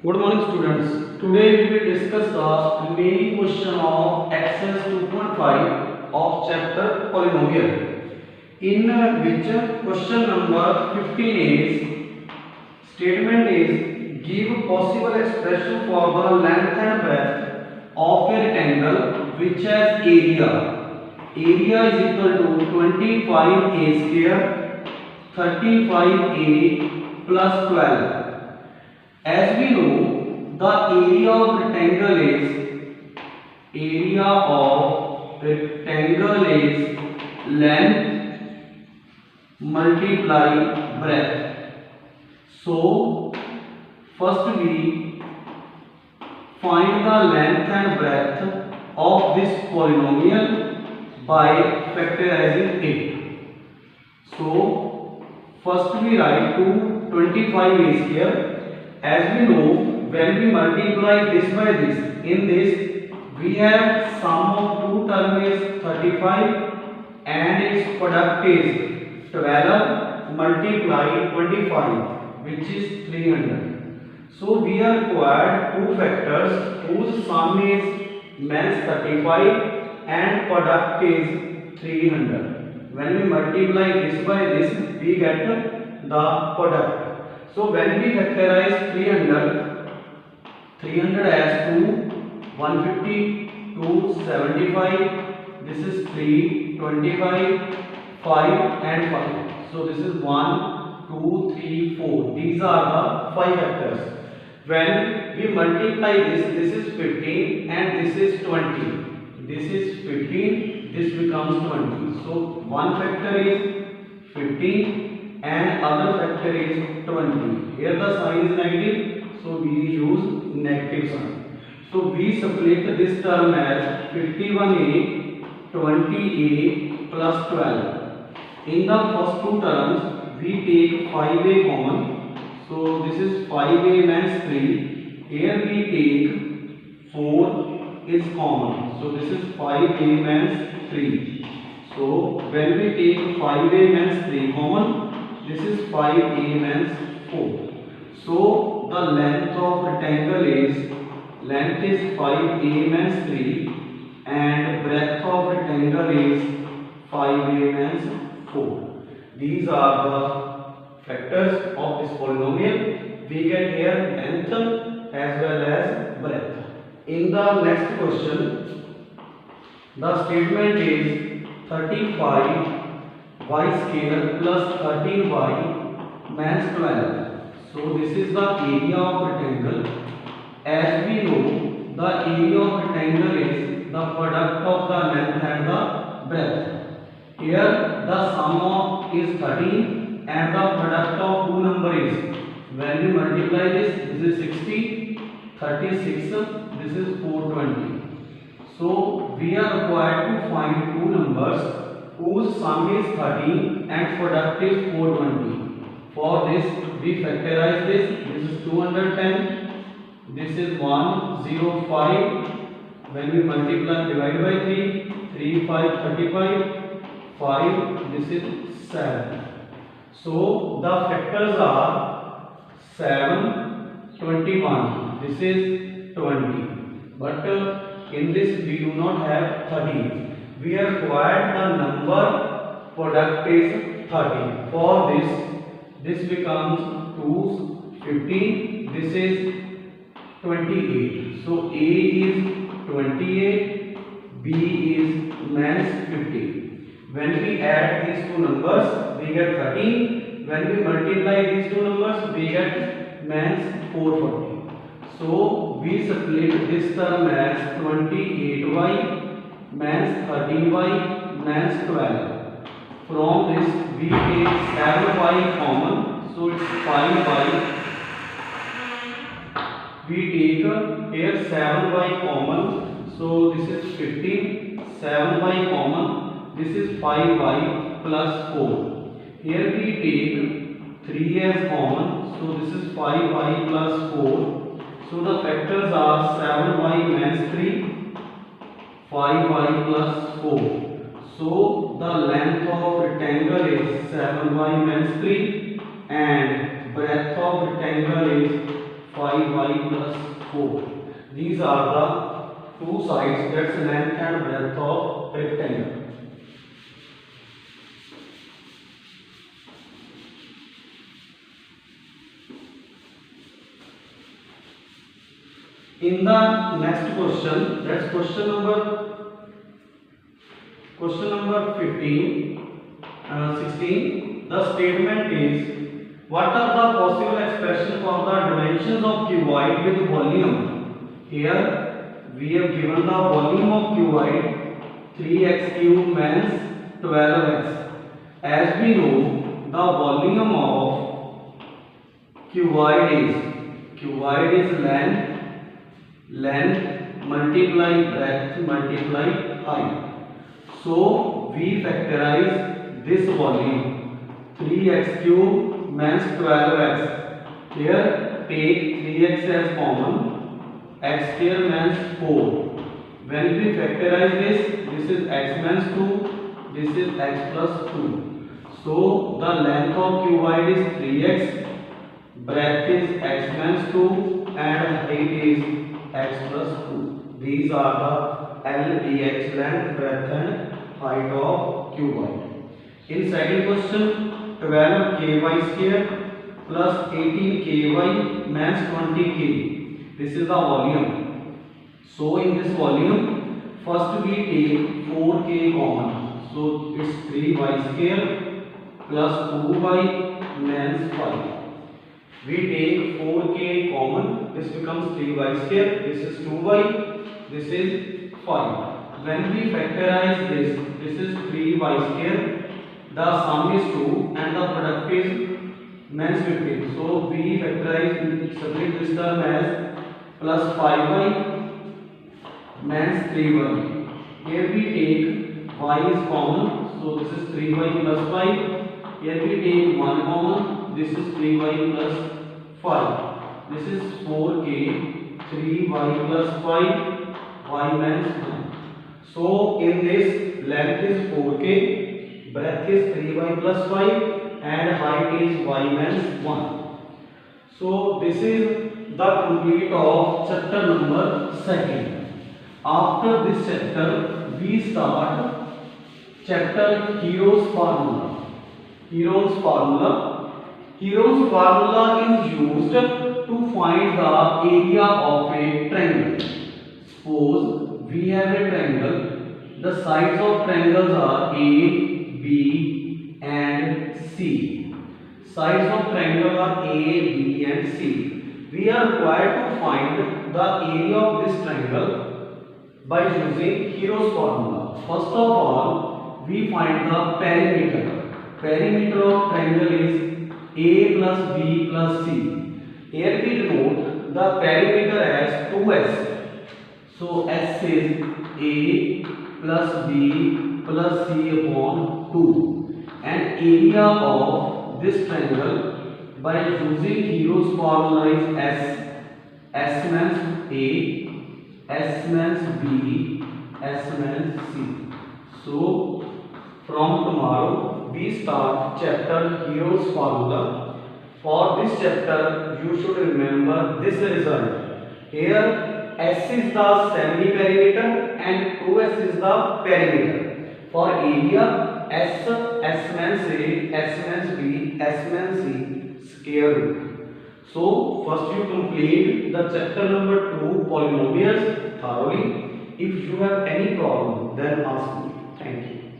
Good morning, students. Today we will discuss the remaining question of exercise 2.5 of chapter polynomial, in which question number 15 is statement is give possible expression for the length and breadth of a rectangle which has area. Area is equal to 25a square, 35a plus 12. As we know, the area of rectangle is length multiply breadth. So first we find the length and breadth of this polynomial by factorizing it. So first we write to 25a square. As we know, when we multiply this by this, in this we have sum of two terms is 35 and its product is 12 multiply 25, which is 300. So we are required two factors whose sum is minus 35 and product is 300. When we multiply this by this, we get the product. So when we factorize 300 as 2, 150, 275, this is 3, 25, 5 and 5. So this is 1, 2, 3, 4. These are the 5 factors. When we multiply this is 15 and this is 20. This is 15, this becomes 20. So one factor is 15 and other factor is 20. Here the sign is negative, so we use negative sign. So we split this term as 51a, 20a plus 12. In the first two terms, we take 5a common. So this is 5a minus 3. Here we take 4 is common. So this is 5a minus 3. So when we take 5a minus 3 common, this is 5a minus 4. So the length of rectangle is 5a minus 3 and breadth of rectangle is 5a minus 4. These are the factors of this polynomial. We get here length as well as breadth. In the next question, the statement is 35 y square plus 13y minus 12. So this is the area of rectangle. As we know, the area of rectangle is the product of the length and the breadth. Here the sum of is 13 and the product of two numbers is, when we multiply this is 60, 36, this is 420. So we are required to find two numbers whose sum is 13 and product is 420. For this we factorize this. This is 210. This is 105. When we multiply divide by 3, 3 5 35, 5 this is 7. So the factors are 7, 21. This is 20. But in this we do not have 13. We are required the number product is 30. For this becomes 2, 15. This is 28. So A is 28, B is minus 15. When we add these two numbers, we get 13. When we multiply these two numbers, we get minus 440. So we split this term as 28y minus 13y minus 12. From this we take 7y common, so it's 5y. We take here 7y common, so this is 15. 7y common, this is 5y plus 4. Here we take 3 as common, so this is 5y plus 4. So the factors are 7y minus 3, 5y plus 4. So the length of rectangle is 7y minus 3 and breadth of rectangle is 5y plus These are the two sides, that's length and breadth of rectangle. In the next question, that's question number 15, 16. The statement is, what are the possible expression for the dimensions of cuboid with volume? Here we have given the volume of cuboid 3x cube means 12x. As we know, the volume of cuboid is length multiply breadth multiply height. So we factorize this volume. 3x cube means 12x. Here take 3x as common. X square means 4. When we factorize this is x means 2. This is x plus 2. So the length of cuboid is 3x. Breadth is x means 2 and height is x plus 2. These are the LDH, length, breadth and height of cuboid. In second question, 12ky square plus 18ky means 20k. This is the volume. So in this volume, first we take 4k common. So it's 3y square plus 2y means 5. We take 4k common. This becomes 3y square. This is 2y. This is 5. When we factorize this is 3y square. The sum is 2 and the product is means 15. So we factorize, subtract this term as plus 5y means 3y. Here we take y is common. So this is 3y plus 5. Here we take 1 common. This is 3y plus 5. This is 4k. 3y plus 5. Y means 1. So in this, length is 4k. Breadth is 3y plus 5 and height is y means 1. So this is the complete of chapter number 2. After this chapter we start chapter Hero's formula. Hero's formula is used to find the area of a triangle. Suppose we have a triangle. The sides of triangles are A, B and C. Sides of triangle are A, B and C. We are required to find the area of this triangle by using Hero's formula. First of all, we find the perimeter. Perimeter of triangle is A plus B plus C. Here we denote the perimeter as 2S. So S is A plus B plus C upon 2. And area of this triangle by using Hero's formula is S. S means A, S means B, S means C. So from tomorrow we start chapter Hero's formula. For this chapter you should remember this result. Here S is the semi-perimeter and 2S is the perimeter. For area, S means A, S means B, S means C, square root. So first you complete the chapter number 2 polynomials thoroughly. If you have any problem, then ask me. Thank you.